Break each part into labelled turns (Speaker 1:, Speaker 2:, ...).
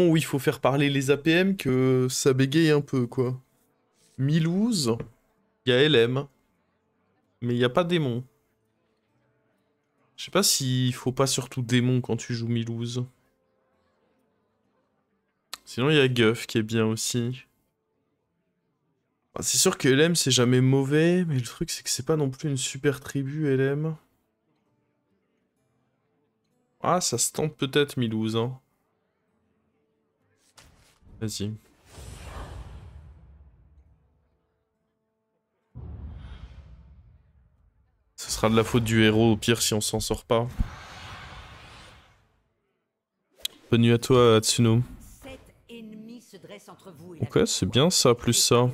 Speaker 1: où il faut faire parler les APM que ça bégaye un peu, quoi. Milouz, il y a LM, mais il n'y a pas démon. Je sais pas s'il faut pas surtout démon quand tu joues Milouz. Sinon, il y a Guff qui est bien aussi. C'est sûr que LM c'est jamais mauvais, mais le truc c'est que c'est pas non plus une super tribu LM. Ah, ça se tente peut-être Milouz, hein. Vas-y. Ce sera de la faute du héros au pire si on s'en sort pas. Bonne nuit à toi, Atsuno. Ok, c'est bien ça, plus ça.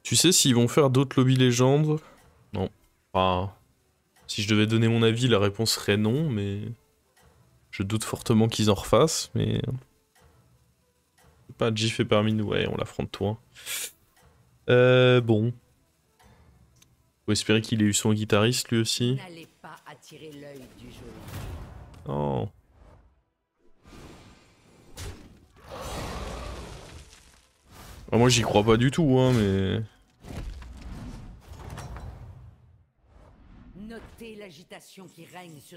Speaker 1: Tu sais s'ils vont faire d'autres lobbies légendes? Non. Enfin, si je devais donner mon avis, la réponse serait non, mais... Je doute fortement qu'ils en refassent, mais... Pas GIF est parmi nous, ouais, on l'affronte toi. Bon. Faut espérer qu'il ait eu son guitariste lui aussi. Oh. Ah, moi j'y crois pas du tout, hein, mais...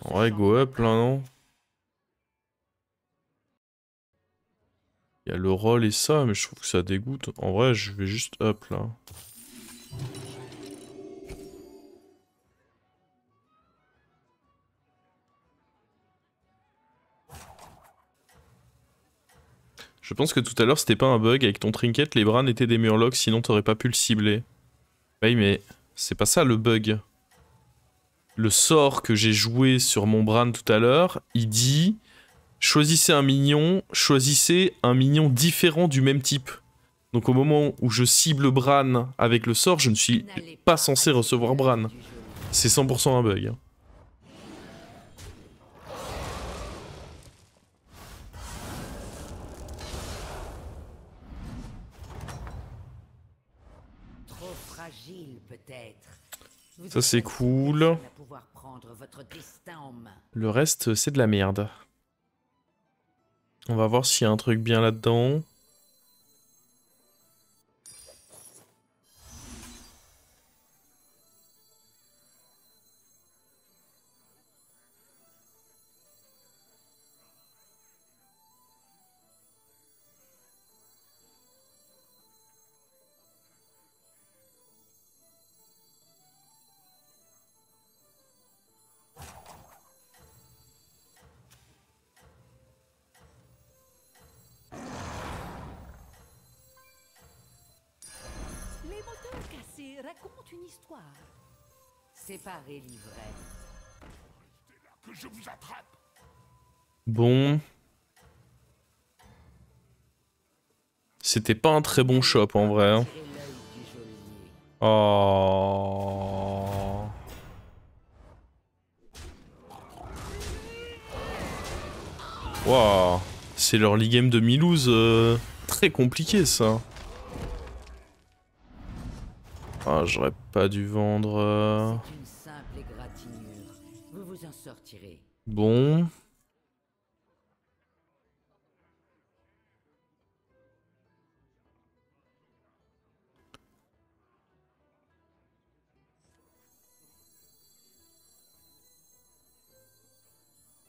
Speaker 1: En vrai, go up là, non? Il y a le roll et ça, mais je trouve que ça dégoûte. En vrai, je vais juste up là. Je pense que tout à l'heure c'était pas un bug, avec ton trinket les bras étaient des murlocs, sinon t'aurais pas pu le cibler. Oui mais c'est pas ça le bug. Le sort que j'ai joué sur mon Bran tout à l'heure, il dit... choisissez un mignon différent du même type. Donc au moment où je cible Bran avec le sort, je ne suis pas censé recevoir Bran. C'est 100% un bug. Ça c'est cool. Le reste c'est de la merde. On va voir s'il y a un truc bien là-dedans.
Speaker 2: Raconte une histoire. Séparez l'ivraie. Que je vous attrape.
Speaker 1: Bon. C'était pas un très bon shop en vrai. Hein. Oh. Waouh. C'est leur league game de Milouz. Très compliqué ça. Ah, j'aurais pas dû vendre. Bon.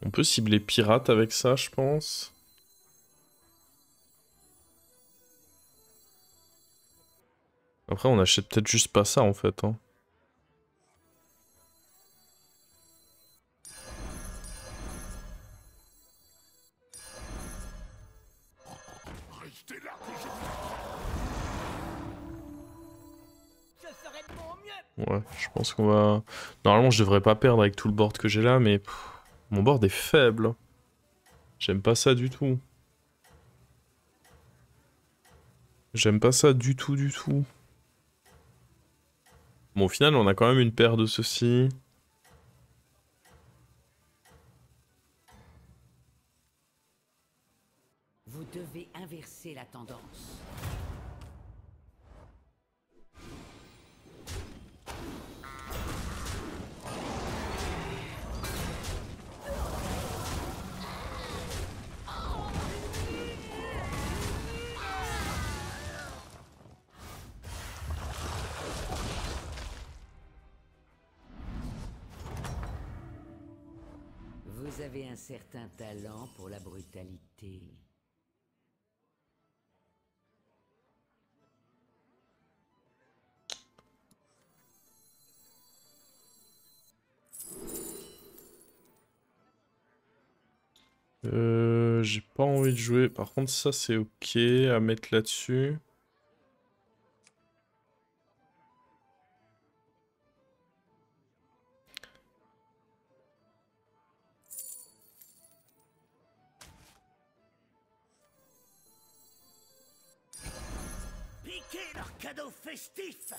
Speaker 1: On peut cibler pirate avec ça, je pense. Après, on achète peut-être juste pas ça, en fait. Hein. Ouais, je pense qu'on va... Normalement, je devrais pas perdre avec tout le board que j'ai là, mais... mon board est faible. J'aime pas ça du tout. J'aime pas ça du tout, du tout. Bon, au final, on a quand même une paire de ceux-ci.
Speaker 2: Vous devez inverser la la tendance. Vous avez un certain talent pour la brutalité.
Speaker 1: J'ai pas envie de jouer. Par contre, ça c'est ok à mettre là-dessus.
Speaker 2: Piquez leur cadeau festif!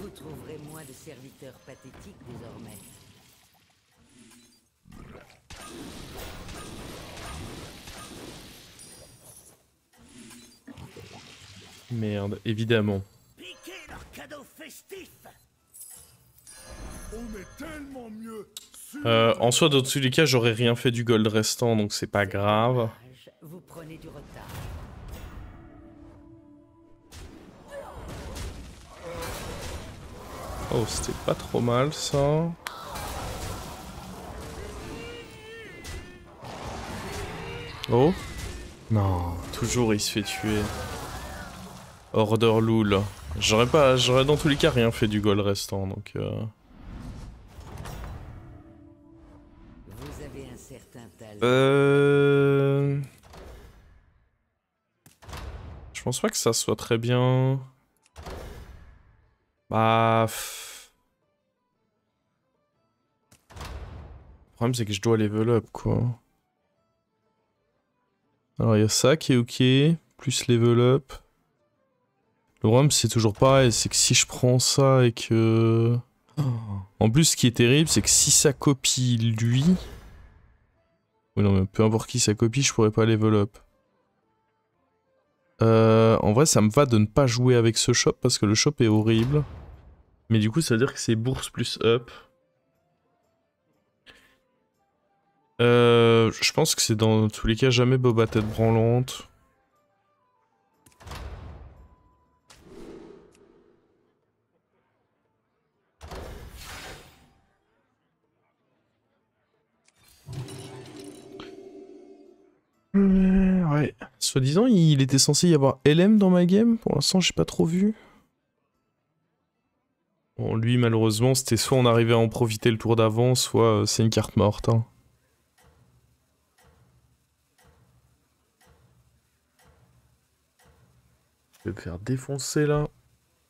Speaker 2: Vous trouverez moins de serviteurs pathétiques désormais.
Speaker 1: Merde, évidemment.
Speaker 2: Piquez leur cadeau festif!
Speaker 3: On est tellement mieux.
Speaker 1: En soi, dans tous les cas, j'aurais rien fait du gold restant, donc c'est pas grave.
Speaker 2: Dommage, vous prenez du retard.
Speaker 1: Oh, c'était pas trop mal ça. Oh. Non, toujours il se fait tuer. Order Lul. J'aurais dans tous les cas rien fait du goal restant, donc
Speaker 2: Vous avez un certain talent.
Speaker 1: Je pense pas que ça soit très bien. Bah... Le problème c'est que je dois level up, quoi. Alors il y a ça qui est ok, plus level up. Le problème c'est toujours pareil, c'est que si je prends ça et que... En plus ce qui est terrible c'est que si ça copie lui... Oui non mais peu importe qui ça copie, je pourrais pas level up. En vrai ça me va de ne pas jouer avec ce shop parce que le shop est horrible. Mais du coup ça veut dire que c'est bourse plus up. Je pense que c'est dans tous les cas jamais Boba tête branlante. Ouais. Soi-disant, il était censé y avoir LM dans ma game. Pour l'instant, j'ai pas trop vu. Bon, lui, malheureusement, c'était soit on arrivait à en profiter le tour d'avant, soit c'est une carte morte. Hein. Je vais me faire défoncer là.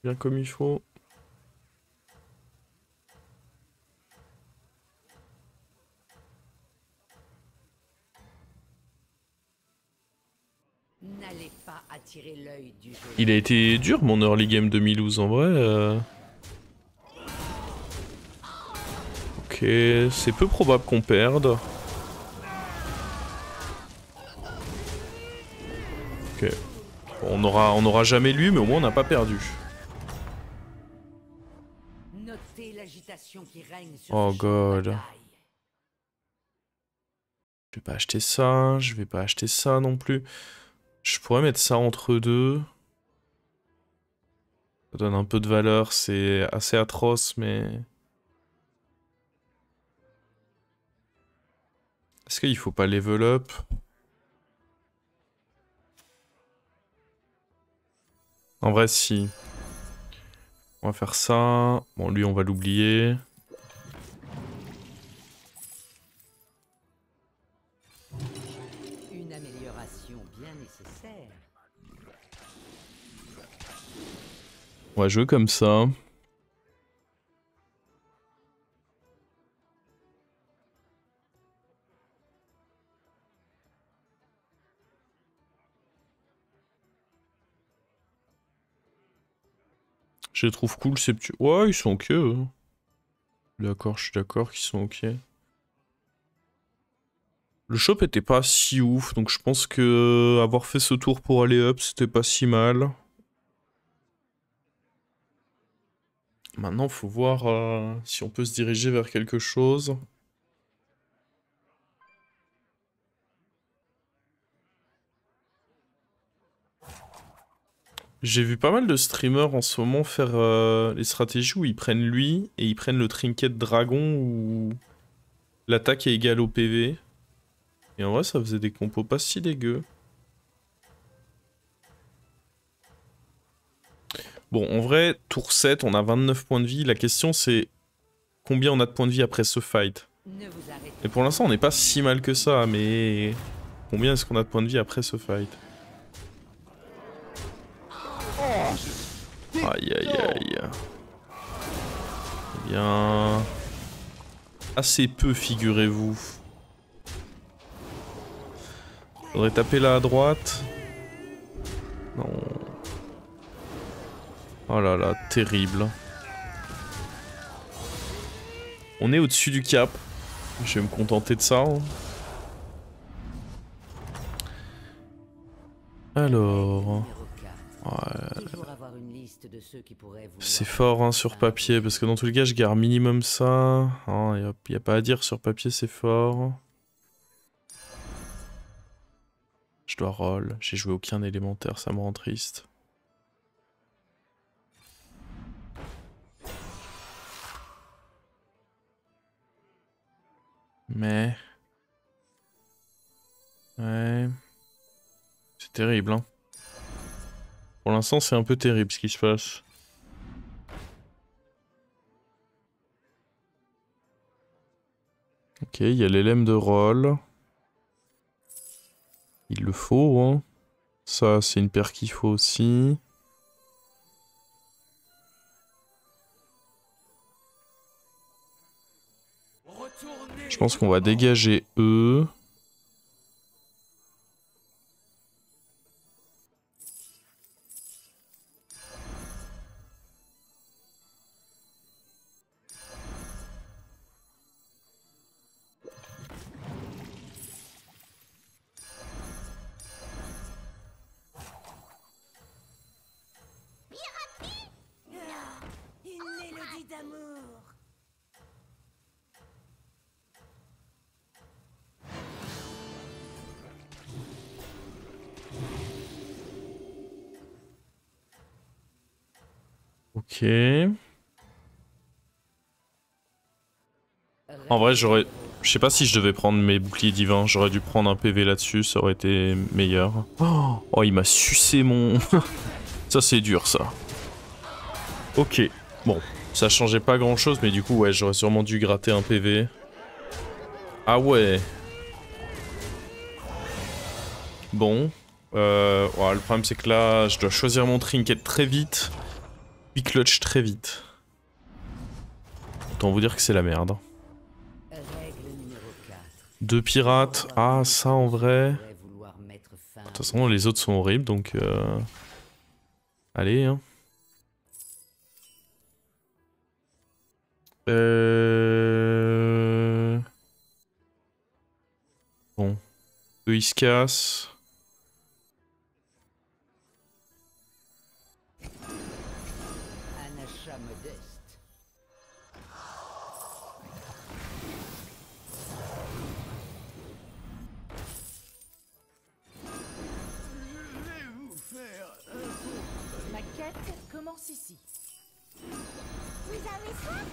Speaker 1: Bien comme il faut.
Speaker 2: N'allez pas attirer l'œil du jeu.
Speaker 1: Il a été dur mon early game 2012 en vrai. Ok, c'est peu probable qu'on perde. Ok. On aura jamais lui, mais au moins on n'a pas perdu.
Speaker 2: Notez l'agitation qui règne sur
Speaker 1: Oh
Speaker 2: ce champ de
Speaker 1: god.
Speaker 2: bataille.
Speaker 1: Je vais pas acheter ça, je vais pas acheter ça non plus. Je pourrais mettre ça entre deux. Ça donne un peu de valeur, c'est assez atroce, mais... Est-ce qu'il faut pas level up? En vrai, si. On va faire ça. Bon, lui, on va l'oublier.
Speaker 2: Une amélioration bien nécessaire.
Speaker 1: On va jouer comme ça. Je les trouve cool ces petits... Ouais, ils sont ok. D'accord, je suis d'accord qu'ils sont ok. Le shop était pas si ouf, donc je pense que avoir fait ce tour pour aller up, c'était pas si mal. Maintenant, faut voir si on peut se diriger vers quelque chose. J'ai vu pas mal de streamers en ce moment faire les stratégies où ils prennent lui et ils prennent le trinket dragon où l'attaque est égale au PV. Et en vrai, ça faisait des compos pas si dégueux. Bon, en vrai, tour 7, on a 29 points de vie. La question, c'est combien on a de points de vie après ce fight. Et pour l'instant, on n'est pas si mal que ça, mais combien est-ce qu'on a de points de vie après ce fight? Aïe aïe aïe. Eh bien... assez peu, figurez-vous. Faudrait taper là à droite. Non. Oh là là, terrible. On est au-dessus du cap. Je vais me contenter de ça. Hein. Alors... ouais. C'est fort hein, sur papier, parce que dans tous les cas, je garde minimum ça. Il n'y a pas à dire, sur papier, c'est fort. Je dois roll. J'ai joué aucun élémentaire, ça me rend triste. Mais... ouais... c'est terrible, hein. Pour l'instant, c'est un peu terrible ce qui se passe. Ok, il y a l'élème de roll. Il le faut, hein. Ça, c'est une paire qu'il faut aussi. Je pense qu'on va dégager eux. Ok. En vrai, j'aurais... je sais pas si je devais prendre mes boucliers divins. J'aurais dû prendre un PV là-dessus, ça aurait été meilleur. Oh, il m'a sucé mon... ça, c'est dur, ça. Ok. Bon, ça changeait pas grand-chose, mais du coup, ouais, j'aurais sûrement dû gratter un PV. Ah ouais. Bon. Ouais, le problème, c'est que là, je dois choisir mon trinket très vite. Puis clutch très vite. Autant vous dire que c'est la merde. Deux pirates. Ah, ça en vrai. De toute façon, les autres sont horribles, donc... allez, hein. Bon. Eux, ils se cassent.
Speaker 3: Ici. Vous avez soin?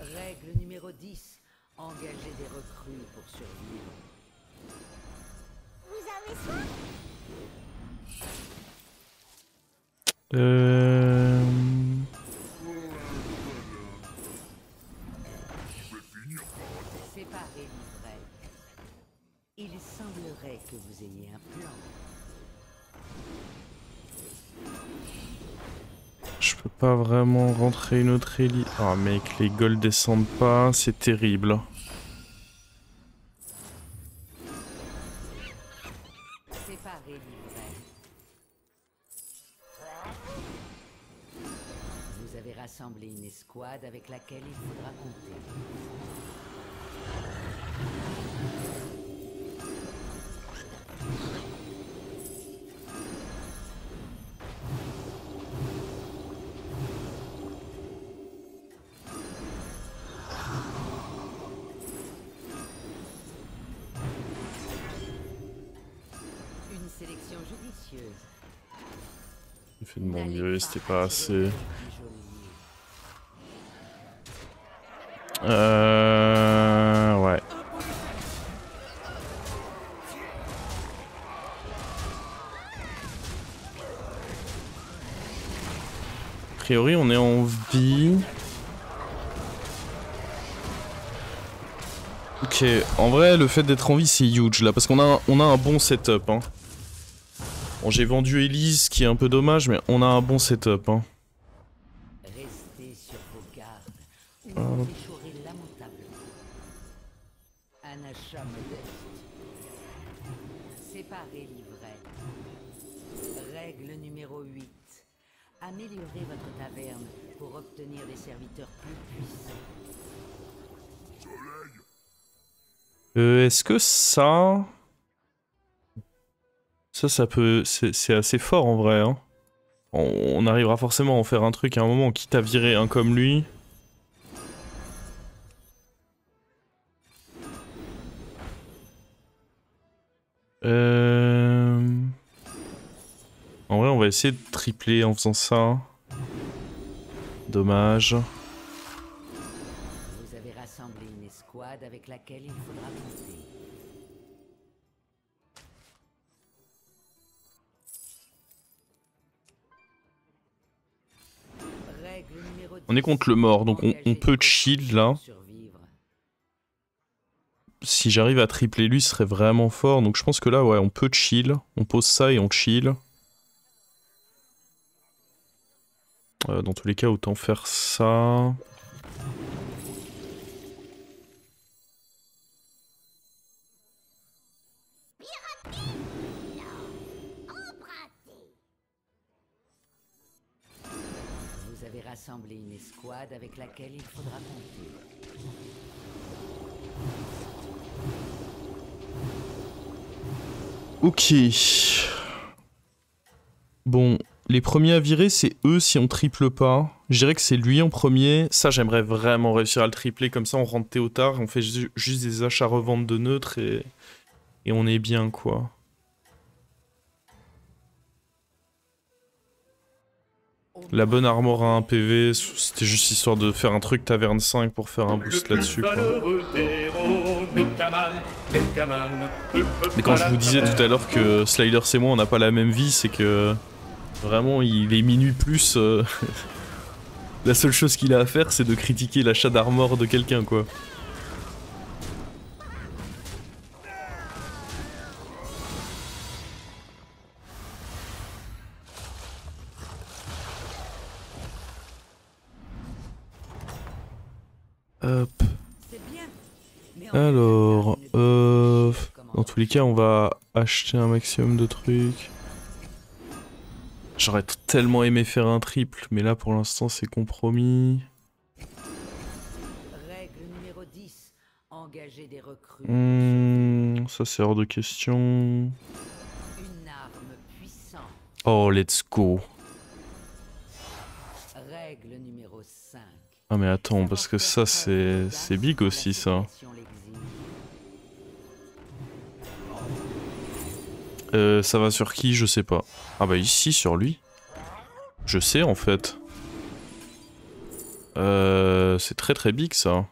Speaker 2: Règle numéro 10. Engager des recrues pour survivre.
Speaker 3: Vous avez soin?
Speaker 2: Séparez l'ivraie. Il semblerait que vous ayez un plan.
Speaker 1: Je peux pas vraiment rentrer une autre élite. Ah mec, les golds descendent pas, c'est terrible.
Speaker 2: Séparez rassemblé une escouade avec laquelle il faudra compter. Une sélection judicieuse.
Speaker 1: J'ai fait de mon mieux, c'était pas assez. Ouais. A priori, on est en vie. Ok, en vrai, le fait d'être en vie, c'est huge là, parce qu'on a un bon setup. Hein. Bon, j'ai vendu Elise, qui est un peu dommage, mais on a un bon setup. Hein.
Speaker 2: Restez sur vos gardes, ou vous échouerez lamentablement. Un achat modeste. Séparez l'ivraie. Règle numéro 8. Améliorez votre taverne pour obtenir des serviteurs plus puissants.
Speaker 1: Est-ce que ça... Ça peut... C'est assez fort en vrai. Hein. On arrivera forcément à en faire un truc à un moment, quitte à virer un comme lui. En vrai, on va essayer de tripler en faisant ça. Dommage.
Speaker 2: Vous avez rassemblé une escouade avec laquelle il faudra compter. Règle numéro 10.
Speaker 1: On est contre le mort, donc on peut chill là.
Speaker 2: Survivre.
Speaker 1: Si j'arrive à tripler lui, ce serait vraiment fort. Donc je pense que là, ouais, on peut chill. On pose ça et on chill. Dans tous les cas, autant faire ça.
Speaker 2: Vous avez rassemblé une escouade avec laquelle il faudra compter.
Speaker 1: Ok. Bon, les premiers à virer, c'est eux si on triple pas. Je dirais que c'est lui en premier. Ça, j'aimerais vraiment réussir à le tripler. Comme ça, on rentre Théotard, on fait juste des achats-reventes de neutres et on est bien, quoi. La bonne armor à 1 PV, c'était juste histoire de faire un truc taverne 5 pour faire un boost là-dessus, quoi. Mais quand je vous disais tout à l'heure que Sliders et moi on n'a pas la même vie, c'est que vraiment il est minuit plus. La seule chose qu'il a à faire c'est de critiquer l'achat d'armor de quelqu'un, quoi. Hop. Alors, dans tous les cas, on va acheter un maximum de trucs. J'aurais tellement aimé faire un triple, mais là pour l'instant c'est compromis.
Speaker 2: Règle numéro 10. Engagez des recrues.
Speaker 1: Ça c'est hors de question.
Speaker 2: Une arme puissante.
Speaker 1: Oh, let's go.
Speaker 2: Règle numéro 5.
Speaker 1: Ah mais attends, parce que ça c'est big aussi ça. Ça va sur qui? Je sais pas. Ah bah ici, sur lui. Je sais en fait. C'est très très big ça.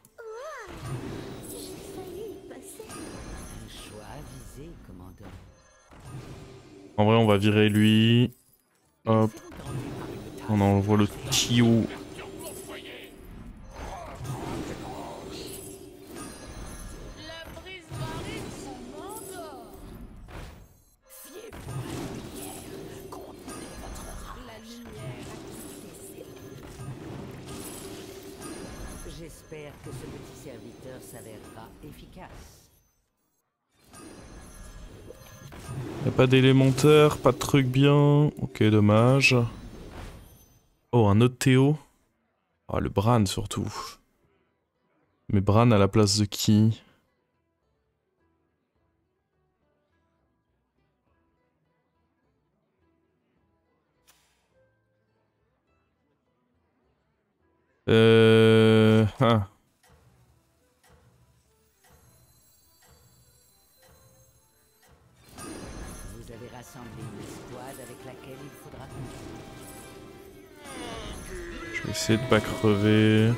Speaker 1: En vrai on va virer lui. Hop. On envoie le Tio.
Speaker 2: J'espère que ce petit serviteur s'avérera efficace.
Speaker 1: Y'a pas d'élémentaire, pas de truc bien. Ok, dommage. Oh, un autre Théo. Oh, le Bran surtout. Mais Bran à la place de qui? Ah.
Speaker 2: Vous avez rassemblé une escouade avec laquelle il faudra compter.
Speaker 1: Je vais essayer de pas crever.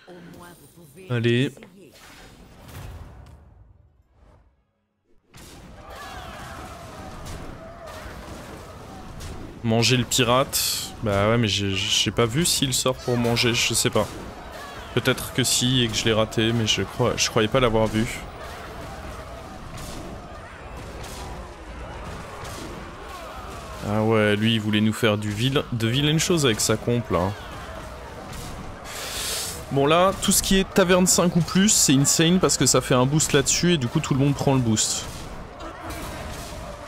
Speaker 2: Au moins vous pouvez
Speaker 1: Allez.
Speaker 2: essayer.
Speaker 1: Manger le pirate. Bah ouais, mais j'ai pas vu s'il sort pour manger, je sais pas. Peut-être que si et que je l'ai raté, mais je croyais pas l'avoir vu. Ah ouais, lui il voulait nous faire de vilaines choses avec sa comp là. Bon là, tout ce qui est taverne 5 ou plus, c'est insane parce que ça fait un boost là-dessus et du coup tout le monde prend le boost.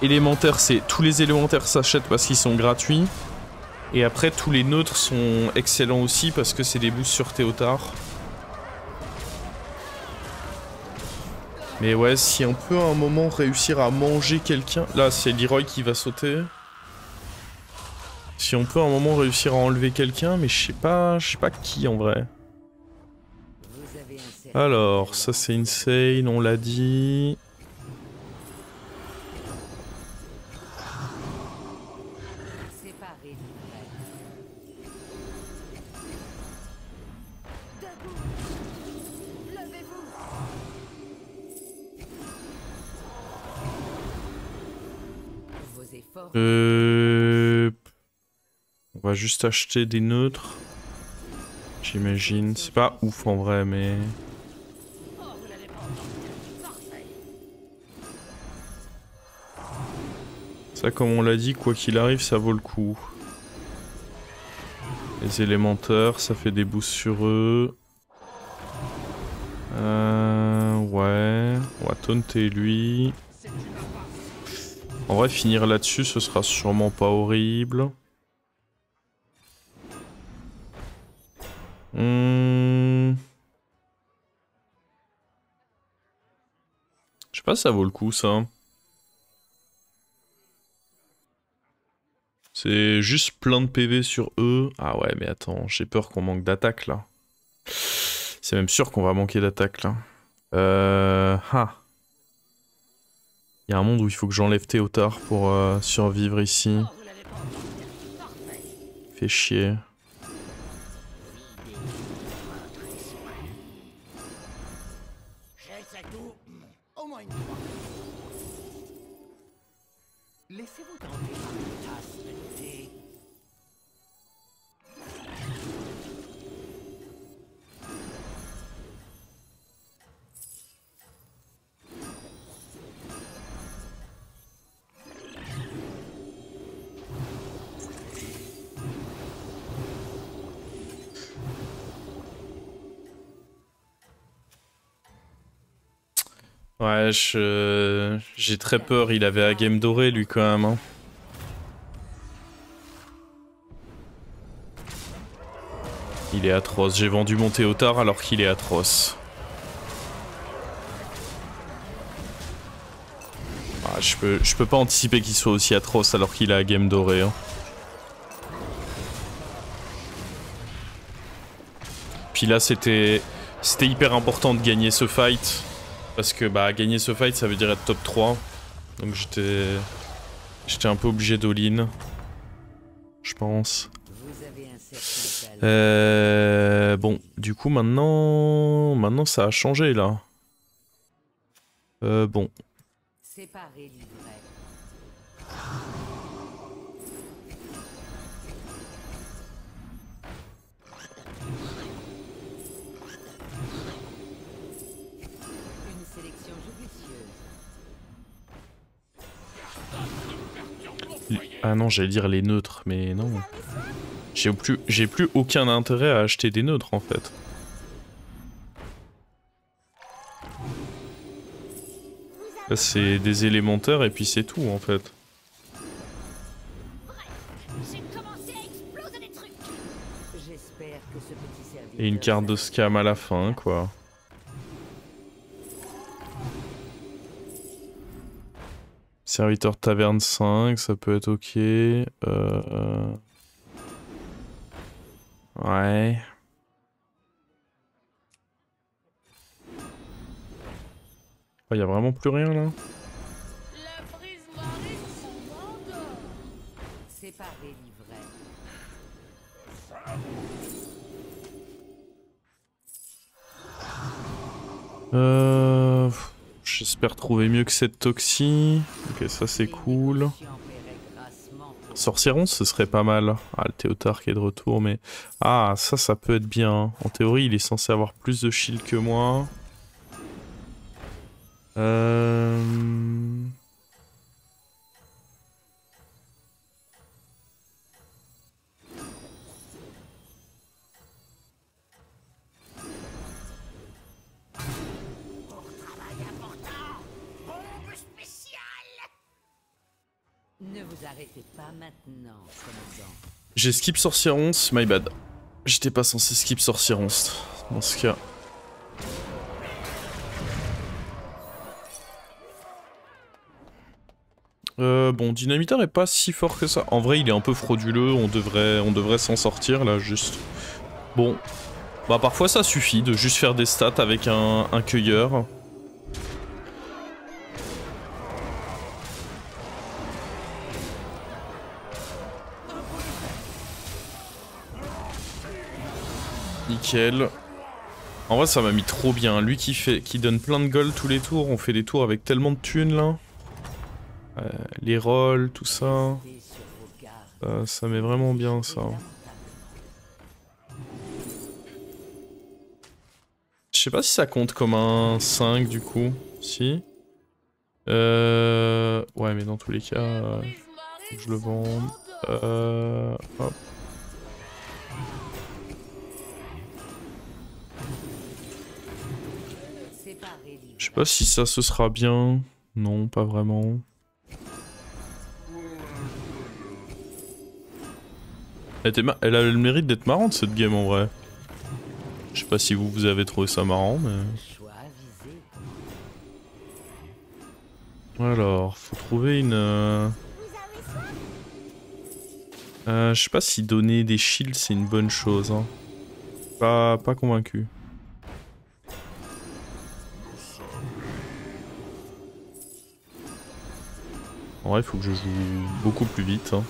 Speaker 1: Élémentaire, c'est tous les élémentaires s'achètent parce qu'ils sont gratuits. Et après, tous les neutres sont excellents aussi parce que c'est des boosts sur Théotard. Mais ouais, si on peut à un moment réussir à manger quelqu'un... Là, c'est Leroy qui va sauter. Si on peut à un moment réussir à enlever quelqu'un, mais je sais pas qui en vrai.
Speaker 2: Vous avez un cercle.
Speaker 1: Alors, ça c'est insane, on l'a dit.
Speaker 2: Séparez du vrai.
Speaker 3: Debout. Levez-vous.
Speaker 2: Vos efforts.
Speaker 1: On va juste acheter des neutres. J'imagine. C'est pas ouf en vrai, mais... Ça, comme on l'a dit, quoi qu'il arrive, ça vaut le coup. Les élémentaires, ça fait des boosts sur eux. Ouais. On va taunter lui. En vrai, finir là-dessus, ce sera sûrement pas horrible. Je sais pas si ça vaut le coup, ça. C'est juste plein de PV sur eux. Ah ouais, mais attends, j'ai peur qu'on manque d'attaque, là. C'est même sûr qu'on va manquer d'attaque, là. Il y a un monde où il faut que j'enlève Théotard pour survivre ici. Fait chier.
Speaker 2: Au moins une fois. Laissez-vous tenter par une tasse de thé.
Speaker 1: Ouais, j'ai très peur, il avait à game doré lui quand même. Hein. Il est atroce, j'ai vendu mon Théotard alors qu'il est atroce. Ah, je peux pas anticiper qu'il soit aussi atroce alors qu'il a à game doré. Hein. Puis là c'était hyper important de gagner ce fight. Parce que bah gagner ce fight ça veut dire être top 3. Donc j'étais un peu obligé d'all-in. Je pense.
Speaker 2: Vous avez un certain talent.
Speaker 1: Bon, du coup maintenant ça a changé là. Bon.
Speaker 2: Séparez du vrai. Une sélection judicieuse.
Speaker 1: Ah non, j'allais dire les neutres, mais non. J'ai plus aucun intérêt à acheter des neutres en fait.
Speaker 3: Vous
Speaker 1: Là, c'est des élémentaires et puis c'est tout en fait.
Speaker 3: J'ai commencé à exploser des trucs.
Speaker 2: J'espère que ce petit serviteur...
Speaker 1: Et une carte de scam à la fin, quoi. Serviteur taverne 5, ça peut être ok. Ouais. Oh, y a vraiment plus rien là?
Speaker 3: La brise marine s'endort.
Speaker 2: Séparer l'ivraie.
Speaker 1: J'espère trouver mieux que cette toxie. Ok, ça c'est cool. Sorcieron, ce serait pas mal. Ah, le Théotard qui est de retour, mais... Ah, ça peut être bien. En théorie, il est censé avoir plus de shield que moi.
Speaker 2: Ne vous arrêtez pas maintenant, commandant.
Speaker 1: J'ai skip Sorcieron, my bad. J'étais pas censé skip Sorcieron dans ce cas. Bon, Dynamiteur est pas si fort que ça. En vrai, il est un peu frauduleux, on devrait s'en sortir là, juste. Bon, bah parfois ça suffit de juste faire des stats avec un cueilleur. Nickel. En vrai, ça m'a mis trop bien. Lui qui donne plein de gold tous les tours. On fait des tours avec tellement de thunes là. Les rolls, tout ça. Ça met vraiment bien ça. Je sais pas si ça compte comme un 5 du coup. Si. Ouais, mais dans tous les cas, faut que je le vende. Hop. Je sais pas si ça ce sera bien. Non, pas vraiment. Elle a le mérite d'être marrante cette game en vrai. Je sais pas si vous avez trouvé ça marrant, mais... Alors, faut trouver une... je sais pas si donner des shields c'est une bonne chose. Hein. Pas convaincu. En vrai, il faut que je joue beaucoup plus vite. Hein.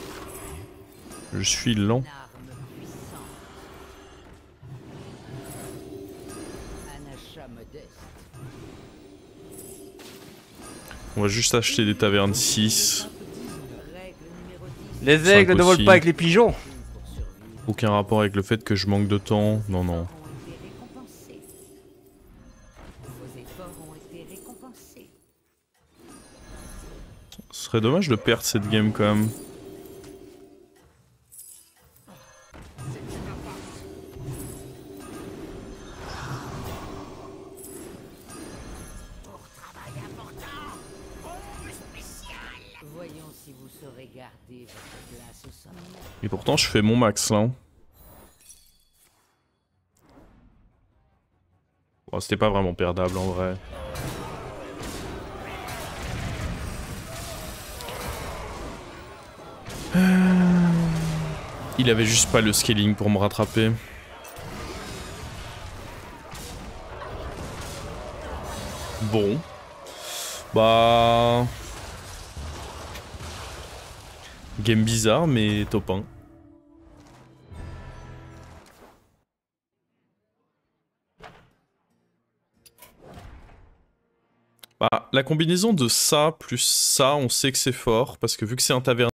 Speaker 1: Je suis lent. On va juste acheter des tavernes 6.
Speaker 4: Les aigles ne volent pas avec les pigeons.
Speaker 1: Aucun rapport avec le fait que je manque de temps. Non, non. Ce serait dommage de perdre cette game quand même. Et pourtant je fais mon max là. Bon, c'était pas vraiment perdable en vrai. Il avait juste pas le scaling pour me rattraper. Bon. Bah... Game bizarre mais top 1. Bah, la combinaison de ça plus ça, on sait que c'est fort parce que vu que c'est un taverne